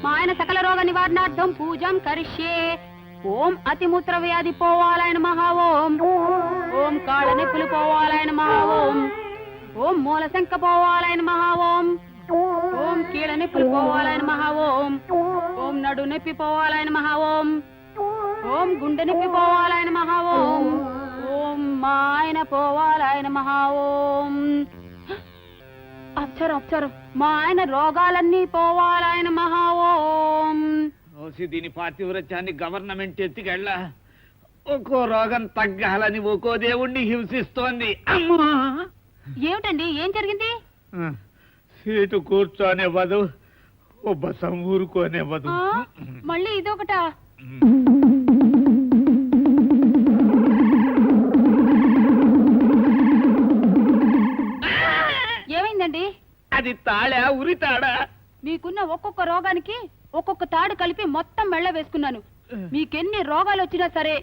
మా ఆయన సకల రోగ నివారణార్థం పూజం కరిష్యే. ఓం అతిమూత్ర వ్యాధి పోవాలాయ నమః. ఓం ఓం కాళ్ళ నొప్పులు పోవాలాయ నమః. ఓం ఓం మూల శంక పోవాలాయ నమః. ఓం ఓం కీళ్ళ నొప్పులు పోవాలాయ నమః. ఓం ఓం నడు నొప్పి పోవాలాయ నమః. ఓం ఓం గుండె నొప్పి పోవాలాయ నమః. ఓం ఓం మా ఆయన పోవాలాయ నమః. ఓం అప్సరం మా ఆయన రోగాలన్నీ పోవాలాయ నమః. ఓం దీని పాతివ్రత్యాన్ని గవర్నమెంట్ ఎత్తికెళ్ళ ఒక్కో రోగం తగ్గాలని ఒక్కో దేవుణ్ణి హింసిస్తోంది. అమ్మా ఏమిటండి, ఏం జరిగింది? సీటు కూర్చోనివ్వదు, బసం ఊరుకోనివ్వదు. మళ్ళీ ఇదొకటా? ఏమైందండి? అది తాళా ఉరి తాడా? మీకున్న ఒక్కొక్క రోగానికి ఒక్కొక్క తాడు కలిపి మొత్తం మెళ్ళ వేసుకున్నాను. మీకెన్ని రోగాలు వచ్చినా సరే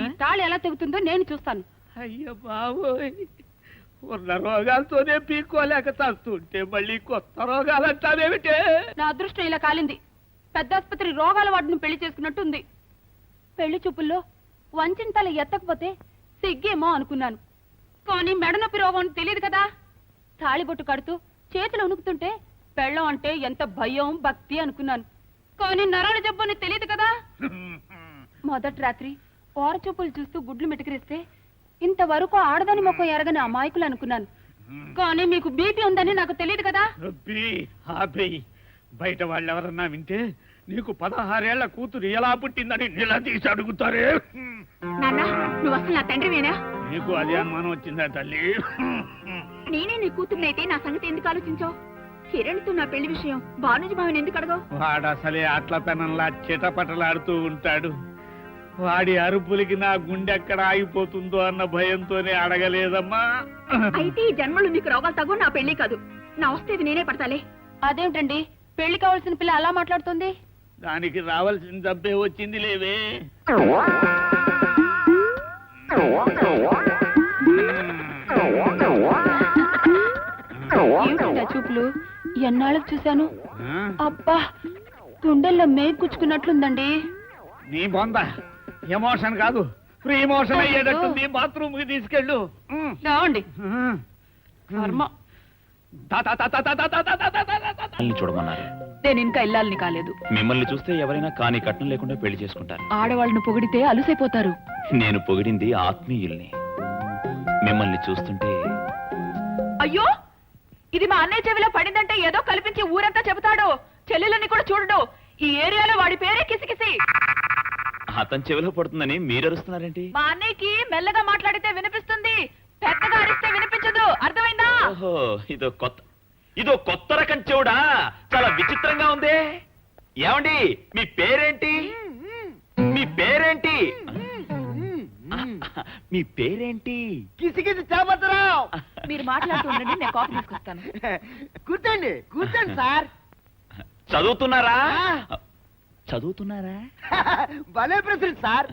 ఈ తాళి ఎలా తెగుతుందో నేను చూస్తాను. అయ్య బాబోయ్, ఉన్న రోగాలతోనే పీక్కోలేక చస్తుంటే మళ్ళీ కొత్త రోగాలంటావేమిటే? నా అదృష్టం ఇలా కాలింది. పెద్ద ఆసుపత్రి రోగాల వాటిని పెళ్లి చేసుకున్నట్టుంది. పెళ్లి చూపుల్లో వంచిన తల ఎత్తకపోతే సిగ్గేమో అనుకున్నాను. కానీ మెడనొప్పి రోగం అని తెలియదు కదా. తాళిబొట్టు కడుతూ చేతులు ఉణుకుతుంటే పెళ్ళం అంటే ఎంత భయం భక్తి అనుకున్నాను. కానీ నరాల జబ్బు అని తెలియదు కదా. మొదటి రాత్రి ఓర చూపులు చూస్తూ గుడ్లు మిటికిరిస్తే ఇంతవరకు ఆడదాని ముఖం ఎరగని అమాయకులు అనుకున్నాను. కానీ మీకు బీపీ ఉందని నాకు తెలియదు కదా. బయట వాళ్ళు ఎవరన్నా వింటే నీకు 16 ఏళ్ల కూతురు ఎలా పుట్టిందని నిలదీసి అడుగుతారే. నువ్వు అసలు నా తండ్రివేనా? నీకు అదే అనుమానం వచ్చిందా తల్లి? నేనే నీ కూతురునైతే నా సంగతి ఎందుకు ఆలోచించావు? కిరణ్తో నా పెళ్లి విషయం బానుజీ మామని ఎందుకు అడగవు? వాడు అసలే అట్ల పెనంలా చిటపటలాడుతూ ఉంటాడు. వాడి అరుపులకి నా గుండె ఎక్కడ ఆగిపోతుందో అన్న భయంతోనే అడగలేదమ్మా. అయితే ఈ జన్మలు నీకు రోగాలు తగ్గు, నా పెళ్లి కాదు. నా వస్తేది నేనే పడతాలే. అదేమిటండి, పెళ్లి కావాల్సిన పిల్ల అలా మాట్లాడుతుంది? దానికి రావాల్సిన డబ్బే వచ్చింది లేవే. చూపులు ఎన్నాళ్ళకు చూశాను. అబ్బా, గుండెల్లో మేగుచ్చుకున్నట్లుందండి. నీ బొంద ఎమోషన్ కాదు, ఫ్రీ ఎమోషన్ అయ్యేటట్టుంది. బాత్రూమ్ కి తీసుకెళ్ళు. చూడమన్నారు. నేను ఇంకా ఇల్లాలని కాలేదు. మిమ్మల్ని చూస్తే ఎవరైనా కాని కట్నం లేకుండా పెళ్లి చేసుకుంటారు. ఆడవాళ్ళను పొగిడితే అలుసైపోతారు. నేను పొగిడింది ఆత్మీయుల్ని. మిమ్మల్ని చూస్తుంటే అయ్యో, ఇది మా అన్నయ్య చెవిలో పడిందంటే ఏదో కల్పించి ఊరంతా చెబుతాడు. చెల్లెలని కూడా చూడడు. ఈ ఏరియాలో వాడి పేరే కిసికిసి. అతని చెవిలో పడుతుందని మీరు అరుస్తున్నారేంటి? మా అన్నయ్యకి మెల్లగా మాట్లాడితే వినిపిస్తుంది, పెద్దగా అరిస్తే వినిపించదు. అర్థమైందా? ఓహో, ఇదో కొత్త రకం చెవుడా? చాలా విచిత్రంగా ఉంది. ఏమండి, మీ పేరేంటి? మీ పేరేంటి? మీ పేరేంటి? కిసికిసి చేపట్టరావు. మీరు మాట్లాడుతుండండి, నేను కాఫీ తీసుకొస్తాను. కూర్చోండి కూర్చోండి సార్. చదువుతున్నారా? భలే ప్రశ్న సార్.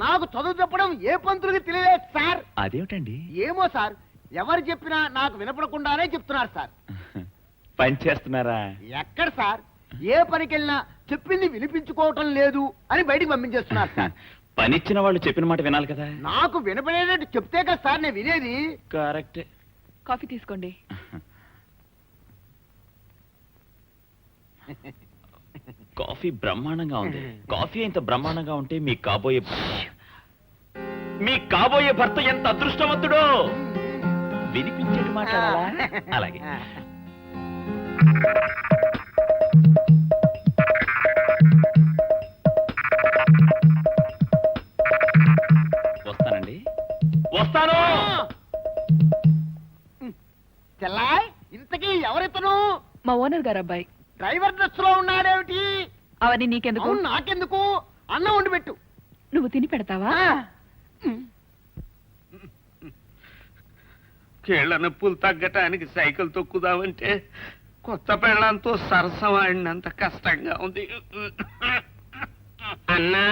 నాకు చదువు చెప్పడం ఏ పంతులకి తెలియలేదు సార్. అదేమిటండి? ఏమో సార్, ఎవరు చెప్పినా నాకు వినపడకుండానే చెప్తున్నారు సార్. పని చేస్తున్నారా? ఎక్కడ సార్, ఏ పనికెళ్ళినా చెప్పింది వినిపించుకోవటం లేదు అని బయటికి పంపించేస్తున్నారు సార్. పనిచ్చిన వాళ్ళు చెప్పిన మాట వినాలి కదా. నాకు వినపడేటట్టు చెప్తే కదా సార్ నేను వినేది. కరెక్టే. కాఫీ తీసుకోండి. కాఫీ బ్రహ్మాండంగా ఉంది. కాఫీ ఇంత బ్రహ్మాండంగా ఉంటే మీ కాబోయే భర్త ఎంత అదృష్టవంతుడో. వినిపించేటి మాట్లాడాలా? అలాగే. వస్తానండి. వస్తాను. చెల్లాయ్, ఇంతకీ ఎవరితను? మా ఓనర్ గారు అబ్బాయి. డ్రైవర్ డ్రెస్ లో ఉన్నాడేమిటి? అవన్నీ నీకెందుకు? నాకెందుకు? అన్నం వండి పెట్టు. నువ్వు తిని పెడతావా? కీళ్ల నొప్పులు తగ్గటానికి సైకిల్ తొక్కుదామంటే కొత్త పెళ్ళంతో సరసం ఆడినంత కష్టంగా ఉంది. అన్నా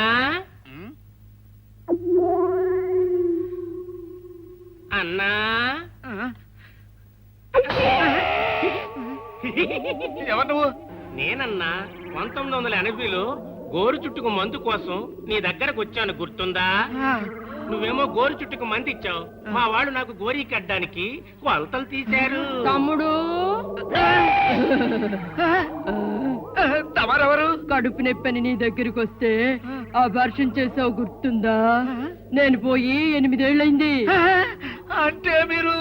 అన్నా, ఎవరు నువ్వు? నేనన్నా 1980లో గోరు చుట్టుకు మందు కోసం నీ దగ్గరకు వచ్చాను గుర్తుందా? నువ్వేమో గోరు చుట్టుకు మంది ఇచ్చావు, మా వాళ్ళు నాకు గోరీ కట్టడానికి కొలతలు తీశారు. తమ్ముడు తమరెవరు? కడుపు నొప్పని నీ దగ్గరికి వస్తే అబార్షన్ చేసావు గుర్తుందా? నేను పోయి 8 ఏళ్ళైంది. అంటే మీరు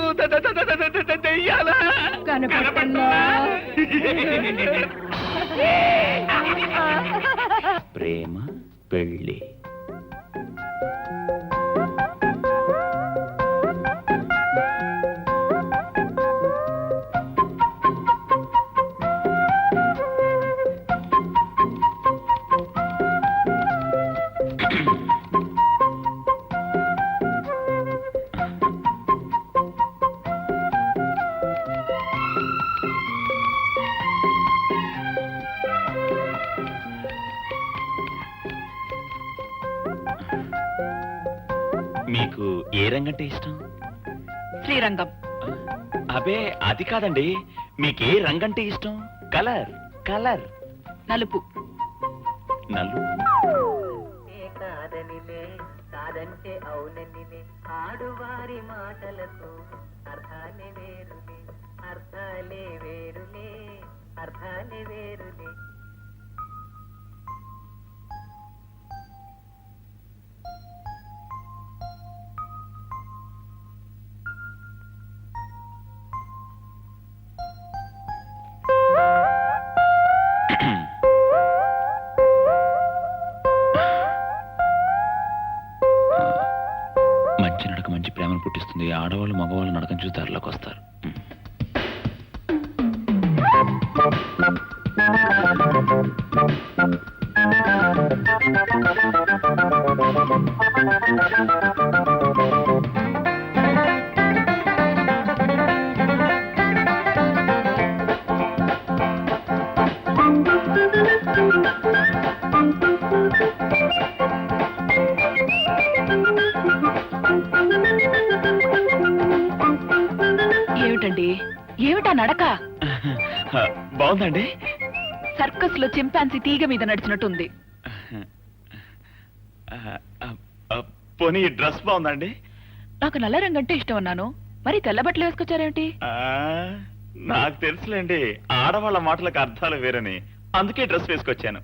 దెయ్యాలా? కనపడలా? ప్రేమ పెళ్ళి. మీకు ఏ రంగంటే ఇష్టం? శ్రీరంగం. అబే అది కాదండి, మీకే రంగంటే ఇష్టం? Colour colour. నలుపు. నల్లు. కాదనిలే కాదంటే అవుననిలే ఆడువారి మాటలకు అర్థాలే వేరులే అర్థాలే వేరులే అర్థాలే వేరులే. మంచి నడక మంచి ప్రేమను పుట్టిస్తుంది. ఆడవాళ్ళు మగవాళ్ళు నడకం చూసి దారిలోకి వస్తారు. ఏమిటండి, ఏమిటా నడక? బాగుందండి. సర్కస్ లో చింపాన్సీ తీగ మీద నడిచినట్టుంది. పోనీ డ్రెస్ బాగుందండి. నాకు నల్ల రంగు అంటే ఇష్టం అన్నాను, మరి తెల్ల బట్టలు వేసుకొచ్చారేమిటి? నాకు తెలుసులేండి, ఆడవాళ్ళ మాటలకు అర్థాలు వేరని, అందుకే డ్రెస్ వేసుకొచ్చాను.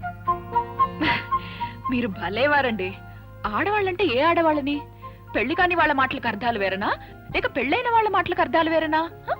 మీరు భలేవారండి. ఆడవాళ్ళంటే ఏ ఆడవాళ్ళని? పెళ్లి కాని వాళ్ళ మాటలకు అర్థాలు వేరనా, లేక పెళ్ళైన వాళ్ళ మాటలకు అర్థాలు వేరనా? హ?